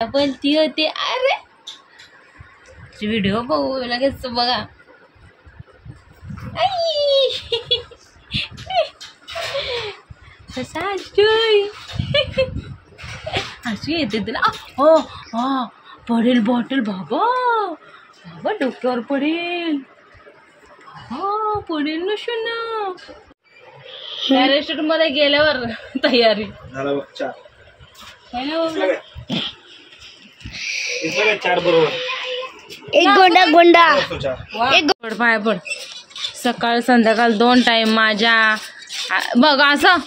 बोलती होती अरे व्हिडिओ बघू लगेच बघा. कसा हसतोय हसू येते तुला. हो हा पडेल बॉटल बाबा बाबा डोक्यावर पडेल. हा पडेल ना शून्य. रेस्टॉरंट मध्ये गेल्यावर तयारी झाला. चार बरोबर एक गोंडा गोंडा एक पड पाय पड. सकाळ संध्याकाळ 2 टाइम माझ्या बघ असं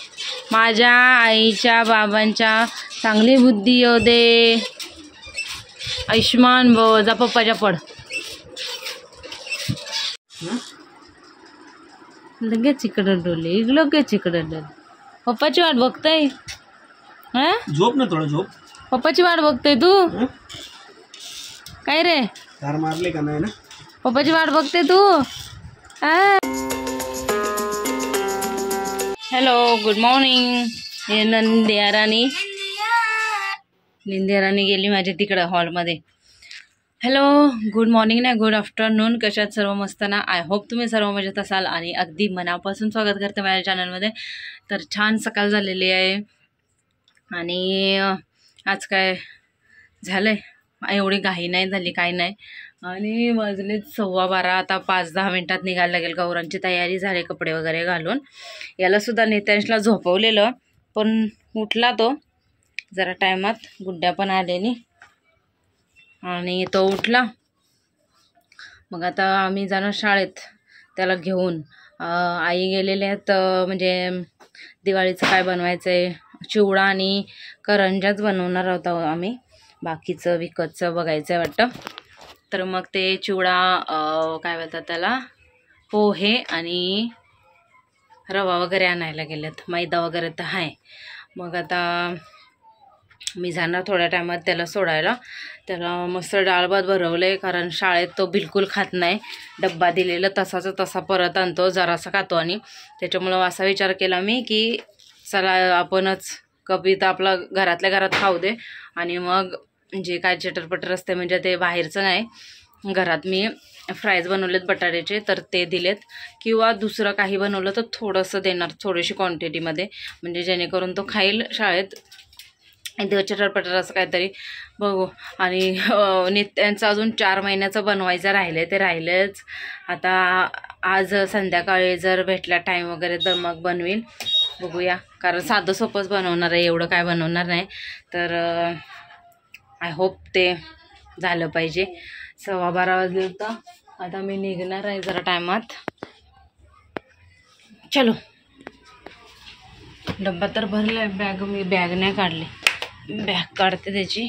माझ्या आईच्या बाबांच्या चांगली बुद्धी येऊ दे. आयुष्मान भव. जा पप्पाच्या पड. लगेच इकडं डोले लगेच इकडं डोले. पप्पाची वाट बघताय. हा झोप ना थोडं झोप. पप्पाची वाट बघतोय तू काय रे. धार मारले का नाही ना. पप्पाची वाट बघते तू. Hello good morning. हे नंदिया राणी गेली माझ्या तिकडं हॉलमध्ये. हॅलो गुड मॉर्निंग नाही गुड आफ्टरनून. कशात सर्व मस्त ना. आय होप तुम्ही सर्व मजेत असाल आणि अगदी मनापासून स्वागत करते माझ्या चॅनलमध्ये. तर छान सकाळ झालेली आहे आणि आज काय झालं आहे एवढी घाई नाही झाली काही नाही. आणि वाजले 12:15. आता 5-10 मिनटात निघायला लागेल. गौरांची तयारी झाली कपडे वगैरे घालून. यालासुद्धा नित्यांशला झोपवलेलं पण उठला तो जरा टायमात. गुड्ड्या पण आलेली आणि तो उठला. मग आता आम्ही जाणार शाळेत त्याला घेऊन. आई गेलेले आहेत म्हणजे दिवाळीचं काय बनवायचं आहे. चिवडा आणि करंजाच बनवणार होता आम्ही. बाकीचं विकतचं बघायचं आहे वाटतं. तर मग ते चिवडा काय बोलतात त्याला पोहे आणि रवा वगैरे आणायला गेलेत. मैदा वगैरे तर आहे. मग आता मी जाणार थोड्या टायमात त्याला सोडायला. त्याला मस्त डाळ भात भरवलं आहे कारण शाळेत तो बिलकुल खात नाही. डब्बा दिलेला तसाचा तसा परत आणतो जरासा खातो. आणि त्याच्यामुळं असा विचार केला मी की चला आपणच कविता आपला घरातल्या घरात खाऊ दे आणि मग जे काय चटरपटर असते म्हणजे ते बाहेरचं नाही. घरात मी फ्राईज बनवलेत बटाट्याचे तर ते दिलेत किंवा दुसरं काही बनवलं तर थोडंसं देणार थोडीशी क्वांटिटीमध्ये म्हणजे जेणेकरून तो खाईल शाळेत. इथं चटरपटर असं काहीतरी बघू. आणि नित्यांचं अजून 4 महिन्याचं बनवायचं राहिलं ते राहिलंच. आता आज संध्याकाळी जर भेटला टाईम वगैरे तर मग बनवील. बघूया कारण साधं सोपंच बनवणार आहे एवढं काय बनवणार नाही. तर आय होप ते झालं पाहिजे. 12:15 वाजले होता. आता मी निघणार आहे जरा टायमात. चलो डब्बा तर भरला आहे. मी बॅग नाही काढली. बॅग काढते त्याची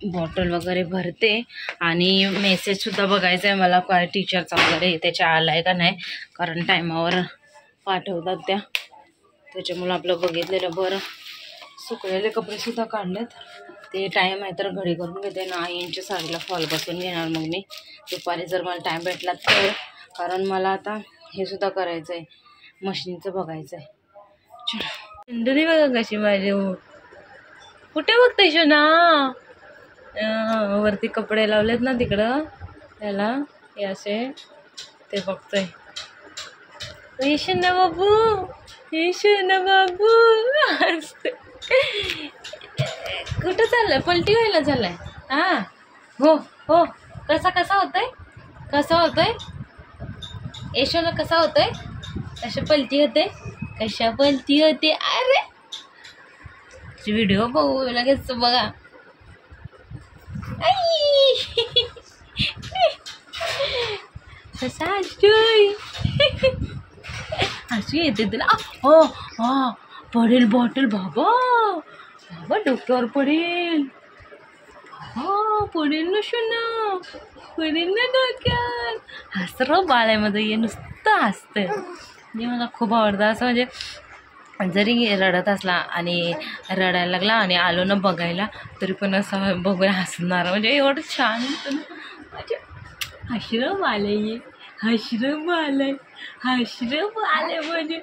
बॉटल वगैरे भरते. आणि मेसेजसुद्धा बघायचा आहे मला काय टीचरचा वगैरे त्याच्या आला आहे का नाही कारण टायमावर पाठवतात त्या. त्याच्यामुळं आपलं बघितलेलं बरं. सुकलेले कपडेसुद्धा काढलेत. ते टाईम आहे तर घडी करून घेते ना. आईंच्या साडीला फॉल बसून घेणार मग मी दुपारी जर मला टाईम भेटला तर. कारण मला आता हे सुद्धा करायचं आहे मशीनचं बघायचं आहे. चलो बघा कशी माझी कुठे बघते शोना. वरती कपडे लावलेत ना तिकडं त्याला हे असे ते बघतोय. शोना बाबू शोना बाबू कुठं चाललंय पलटी व्हायला चाललाय. हा हो हो. कसा होतोय यशोना कसा होतोय. कशा पलटी होते अरे व्हिडिओ बघू लगेच बघा. कसा हसतोय हसू येते तुला. हो हा पडेल बॉटल बाबा बाबा डोक्यावर पडेल. हा पडेल ना शून्य पडेल ना डोक्यावर. हसरं बाळ आहे माझं. हे नुसतं हसतंय. हे मला खूप आवडतं. असं म्हणजे जरी रडत असला आणि रडायला लागला आणि आलो ना बघायला तरी पण असं बघून हसणार म्हणजे एवढं छान होतं ना. म्हणजे हसरं आलंय हसरं आलंय म्हणजे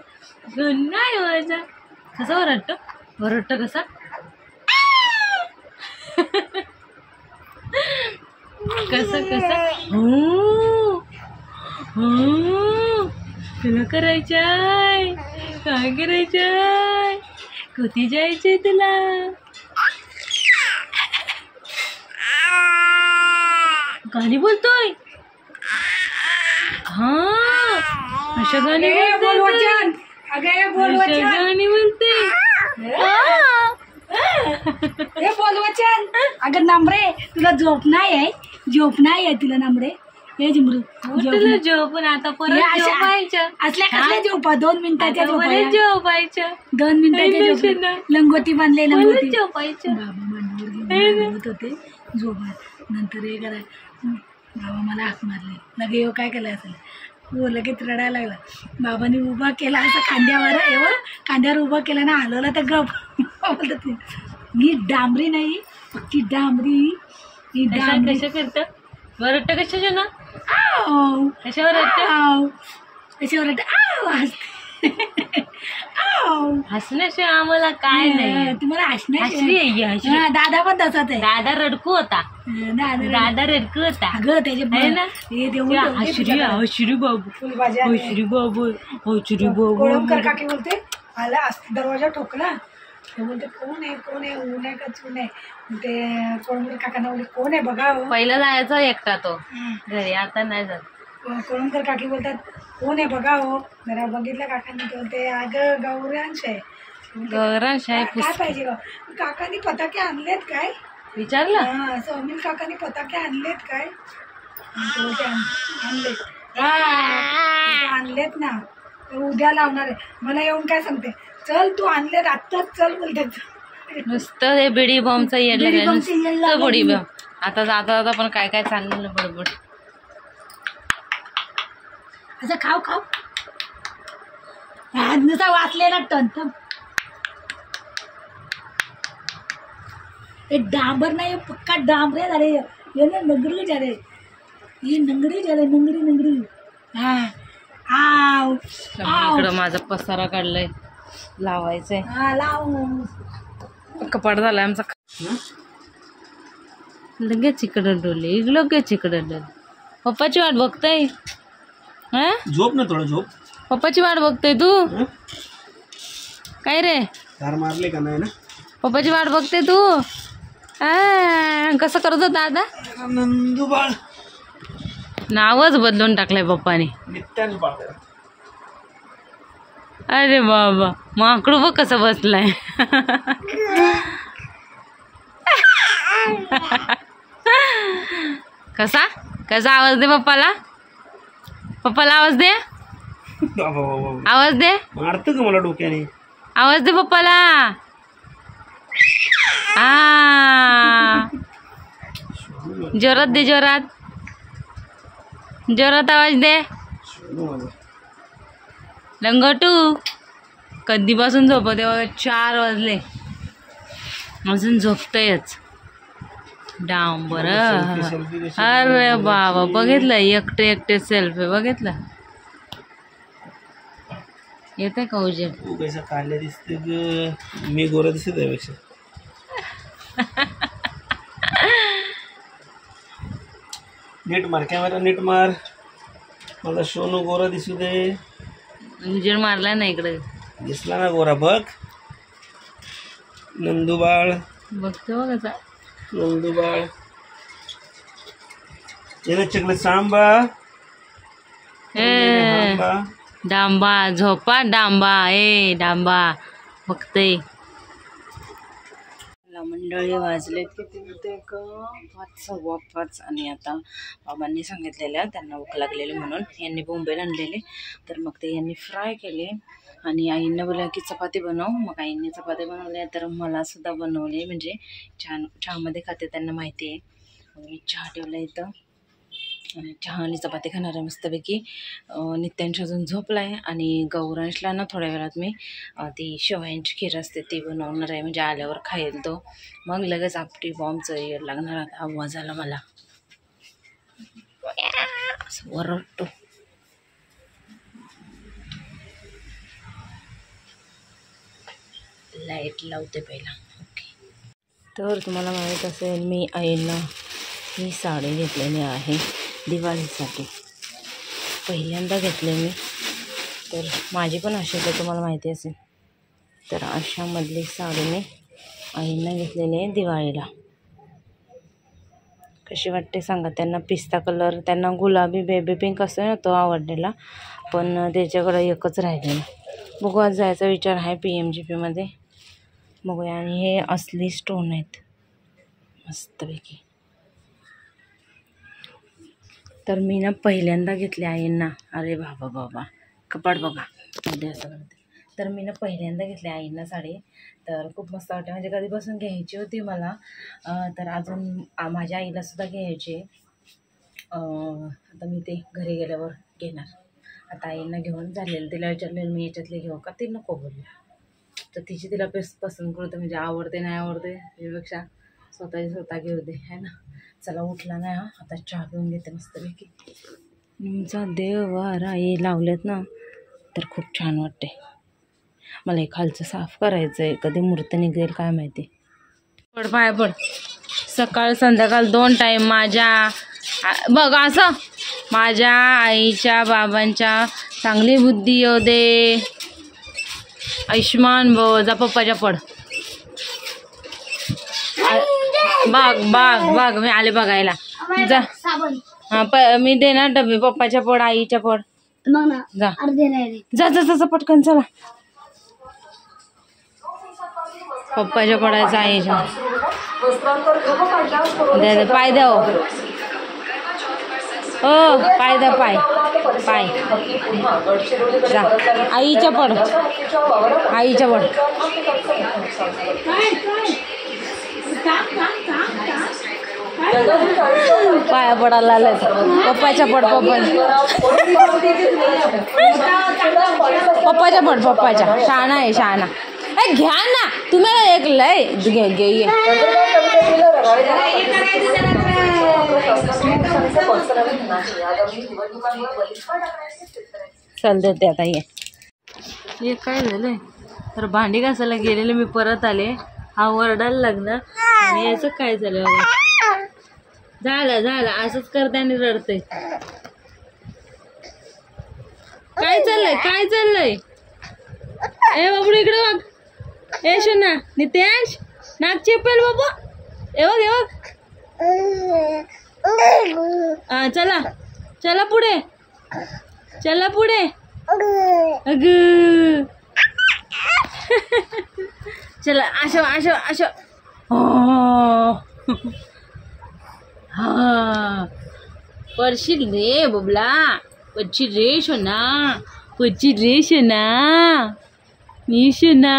नाही माझा. कसा ओरडतो कसा कसं तुला करायचंय, काय करायचंय, कुठे जायचंय तुला? गाणी बोलतोय, हा अशा गाणी बोलतोय, गाणी बोलते. हे बोलवचन. अगं नांबरे तुला झोप नाही तुला नांबरे. हे जिमरू तुला झोपून आता परत झोपायचं. असल्या झोपा 2 मिनिटाच्या परत झोपायचं. 2 मिनिटाच्या झोपा. लंगोटी बांधले, लंगोटी झोपायचं. बाबा मांडीवर घेऊन बोलत होते झोपा. नंतर हे कराय बाबा मला हाक मारले. लगे येऊ काय केलं असेल, हो लगेच रडायला लागला. बाबांनी उभा केला असं खांद्यावर उभा केला ना, हलवला तर गप बोलत ही डांबरी नाही, पक्की डांबरी. ही डांबरी कशा करत वरट कशाच्या ना, कशावर कशावर हसण्याशिवाय आम्हाला काय नाही. तुम्हाला हसली. दादा पण तसाच आहे. दादा रडकू होता, दादा रडकू होता. अगं त्याचे हश्री बाबू काकी बोलते आला, दरवाजा ठोकला. ते बोलते कोण आहे ऊन आहे का चून आहे. ते कोळंबकर काकांना बोलते कोण आहे बघा. पहिला जायचा एकटा तो घरी, आता नाही जात. कोळंबकर काकी बोलतात कोण आहे बघा हो. जरा बघितलं काकांनी. ते बोलते अगं गौरांश आहे. गौरांश आहे. काय पाहिजे काकांनी पताके आणलेत काय विचारलं. सौमिल काकांनी पताके आणलेत काय. आणलेत ना, उद्या लावणार आहे. मला येऊन काय सांगते, चल तू आणलेत आत्ताच चल बोलतात. नुसतं हे बिडी बॉम्बचं येडलं, नुसतं बिडी बॉम्ब. आता जाता पण काय काय चाललेलं बडबड. असं खाऊ नुसता वाचलेला टन. एक डांबर नाही, पक्का डांबरे झाले. ये ना नंगडी झाले, ये नंगडी झाले, नंगडी. इकडं माझा पसारा काढलाय, लावायचंय. कपाट झालाय आमचा. लगेच इकडं डोले, लगेच इकडं डोले. पप्पाची वाट बघताय. झोप ना थोडं झोप. पप्पाची वाट बघतोय तू. काय रे, धार मारले का नाही ना? पप्पाची वाट बघते तू. कसं करत होता आता? नंदूबाळ नावच बदलून टाकलंय पप्पाने. नित्यान बाळ. अरे बाबा, माकडू बघ कसं बसलाय. कसा आवाज दे पप्पाला. आवाज दे, आवाज दे. मारतं का मला डोक्याने? आवाज दे पप्पाला. जोरात दे, जोरात आवाज दे. लंगोटू कधीपासून झोपते? 4 वाजले, अजून झोपतयच. डांबर. अरे बाबा, बघितलं एकटे सेल्फी बघितलं. येते का उजेड? तू कसं काढले दिसते ग, मी गोरा दिसत त्यापेक्षा. नीट मार कॅमेरा, नीट मार. मला सोनू गोरा दिसू दे. उजेड मारला ना इकडे. दिसला ना गोरा बघ. नंदूबाळ बघतो कसा. नंदूबाळ येणं चकले सांबा. डांबा झोपा, डांबा डांबा बघते. मंडळी वाजलेत किती होते का? 5:15. आणि आता बाबांनी सांगितलेलं त्यांना भूक लागलेली म्हणून यांनी बोंबील आणलेले, तर मग ते यांनी फ्राय केले. आणि आईंना बोलल्या की चपाती बनव. मग आईंनी चपाती बनवल्या, तर मला सुद्धा बनवले. म्हणजे चहामध्ये खाते त्यांना माहिती आहे. मग मी चहा ठेवला इथं आणि चहा आणि चपाती खाणार आहे मस्तपैकी. नित्यांश अजून झोपला आहे. आणि गौरांशला ना थोड्या वेळात मी ती शेवयांची खीर असते ती बनवणार आहे, म्हणजे आल्यावर खाईल तो. मग लगेच आपटी बॉम्बचं येड लागणार. आता आवाज आला मला, असं ओरडतो. लाईट लावते पहिला. ओके, तर तुम्हाला माहीत असेल मी आईला ही साडी घेतलेली आहे दिवाळीसाठी. पहिल्यांदा घेतले मी, तर माझी पण अशी तर तुम्हाला माहिती असेल. तर अशामधली साडी मी आईंना घेतलेली आहे दिवाळीला. कशी वाटते सांगा. त्यांना पिस्ता कलर, त्यांना गुलाबी बेबी पिंक असं ना तो आवडलेला, पण त्याच्याकडं एकच राहिलेला. बघू आज जायचा विचार आहे PMGPमध्ये, बघूया. आणि हे असली स्टोन आहेत मस्तपैकी. तर मी ना पहिल्यांदा घेतले आईंना. अरे बाबा बाबा कपाट बघा मध्ये असं करते. तर मी ना पहिल्यांदा घेतले आईंना साडी. तर खूप मस्त वाटते. म्हणजे कधीपासून घ्यायची होती मला, तर अजून माझ्या आईलासुद्धा घ्यायची. आता मी ते घरी गेल्यावर घेणार. आता आईंना घेऊन झालेलं. तिला विचारलेलं मी याच्यातले घेऊ का, ती नको बोलली. तर तिची तिला पसंत करते, म्हणजे आवडते नाही आवडते त्यापेक्षा स्वतः घेऊ दे है ना. चला उठला नाही हा, आता चहा घेऊन घेते मस्तपैकी. तुमचा देवारा हे लावलेत ना तर खूप छान वाटते. मला हे खालचं साफ करायचं आहे, कधी मूर्त निघेल काय माहिती. पड पाय पड. सकाळ संध्याकाळ 2 टाईम माझ्या बघ असं माझ्या आईच्या बाबांच्या चांगली बुद्धी येऊ दे. आयुष्मान भव. जा पप्पाच्या पड. बाग मी आले बघायला. जा हां मी देणार डबे. पप्पाच्या पड, आईच्या पड. जा जा जा जा पटकन चला. पप्पाच्या पडायचं आईच्या. द्या पाय द्या हो पाय द्या पाय पाय. जा आईच्या पड, आईच्या पड. पाया पडायला आलं. पप्पाच्या पड, पप्पाच्या पड, पप्पाच्या. शहाणा आहे शहाणा. घ्या ना तुम्हाला एक लय घे. चल देते आता. हे काय झालंय. तर भांडी घासायला गेलेले मी, परत आले. हा वरडायला लागला. आणि याचं काय झालं झालं असंच करते आणि रडतंय. काय चाललंय ए बाबू इकडे बघ. ए शोना नित्याश नाक चेपेल बाबा. ए बघ चला चला पुढे अग चला अशा हा पडशील रे बबला. पडशील रे शोना, पडशील रे शोना. निशना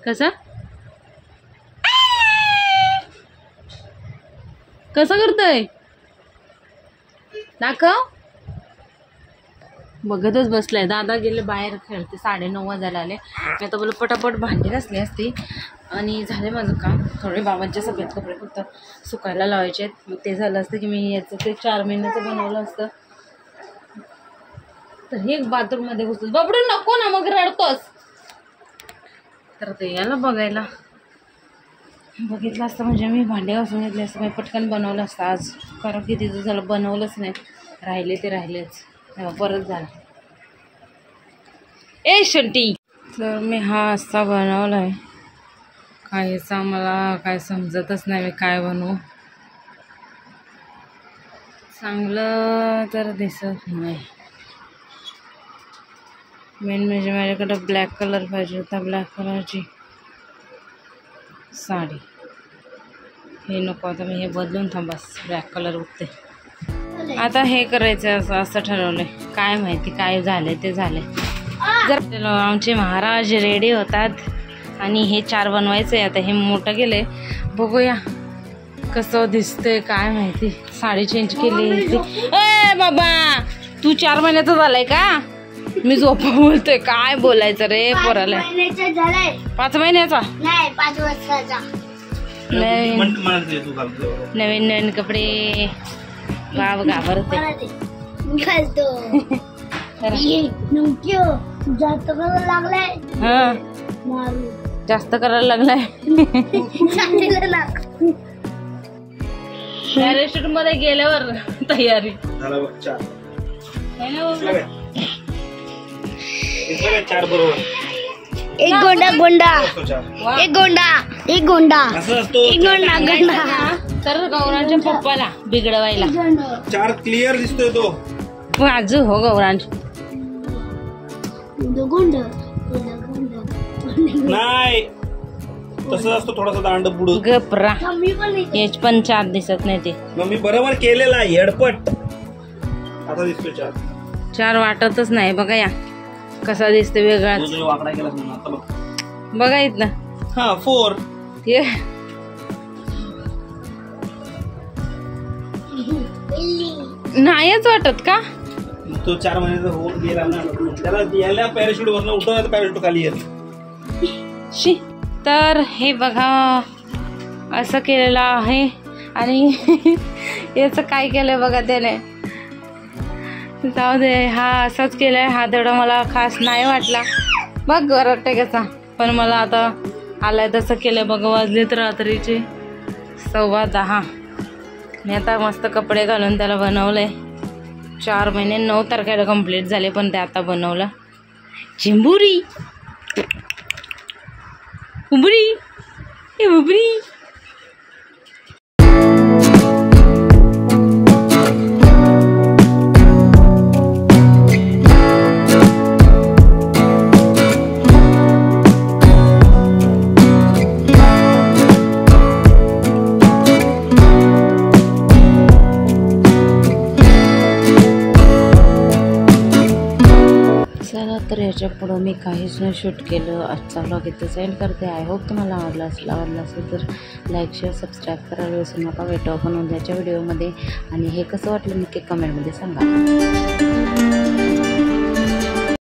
कसा करतोय दाखव. बघतच बसलाय. दादा गेले बाहेर खेळते. 9:30 वाजायला आले. मी आता बोल पटापट भांडी घासली असती आणि झाले माझं काम. थोडे बाबांचे सगळेच कपडे फक्त सुकायला लावायचे आहेत. मग ते झालं असतं की मी याचं ते 4 महिन्याचं बनवलं असतं. तर हे बाथरूममध्ये घुसलं. बाबडू नको ना मग रडतोस. तर ते याला बघायला बघितलं असतं म्हणजे मी भांडे घासून घेतले असतं. मी पटकन बनवलं असतं आज. कारण की तिथं झालं बनवलंच नाही. राहिलेच तेव्हा परत झालं. ए शंटी. तर मी हा असा बनवला आहे. कायचा मला काय समजतच नाही मी काय बनवू. चांगलं तर दिसत नाही. मेन म्हणजे माझ्याकडं ब्लॅक कलर पाहिजे होता. ब्लॅक कलरची साडी. हे नको. आता मी हे बदलून थांबास. ब्लॅक कलर उठते. आता हे करायचं असं ठरवलंय. काय माहिती काय झालंय ते झालंय. जर आमचे महाराज रेडी होतात आणि हे 4 बनवायचं आहे. आता हे मोठं गेले. बघूया कसं दिसतंय काय माहिती. साडी चेंज केली. ए बाबा तू 4 महिन्याचा झालाय का. मी झोपा बोलतोय. काय बोलायचं रे पोराला. 5 महिन्याचा नाही 5 वर्षाचा. नवीन कपडे गाव घाबरते. लागलाय. हा जास्त करायला लागलाय. पॅराशूट मध्ये गेल्यावर तयारी झालं बघ 4. है ना बाबा? दिसलं का 4 बरोबर? एक गोंडा असतो 4. वा. एक गोंडा असं असतो. तर गौरांच्या पप्पाला बिघडवायला 4 क्लिअर दिसतोय तो. बाजू हो गौरांच. नाही तसं असतो थोडासा दांड पुढं. गपरा याच पण 4 दिसत नाही ते. मग मी बरोबर केलेला येडपट. आता दिसतोय 4. 4 वाटतच नाही बघा या कसा दिसते वेगळाच. जो वाकडा केला म्हणून आता बघ. बघा इथलं. हा 4. हे नाहीच वाटत का? तो 4 महिन्याचा होऊन गेला ना त्याला यायला पॅराशूट वरनं उठवला तर पॅराशूट खाली येत. शी. तर हे बघा असं केलेलं आहे आणि याचं काय केलंय बघा त्याने. जाऊ दे हा असाच केलाय. हा तेवढा मला खास नाही वाटला बघ गरटे कसा. पण मला आता आलाय तसं केलंय बघा. वाजलेत रात्रीचे 10:15. मी आता मस्त कपडे घालून त्याला बनवलंय. 4 महिने 9 तारखेला कंप्लीट झाले पण ते आता बनवलं. चिंबुरी उबरी ए उबरी. चला तर याच्या पुढं मी काहीच नाही शूट केलं. आजचा व्लॉग इथे सेंड करते. आय होप तुम्हाला आवडला असेल तर लाईक शेअर सबस्क्राईब करायला विसरू नका. भेटू आपण उद्याच्या व्हिडिओमध्ये. आणि हे कसं वाटलं नक्की कमेंटमध्ये सांगा.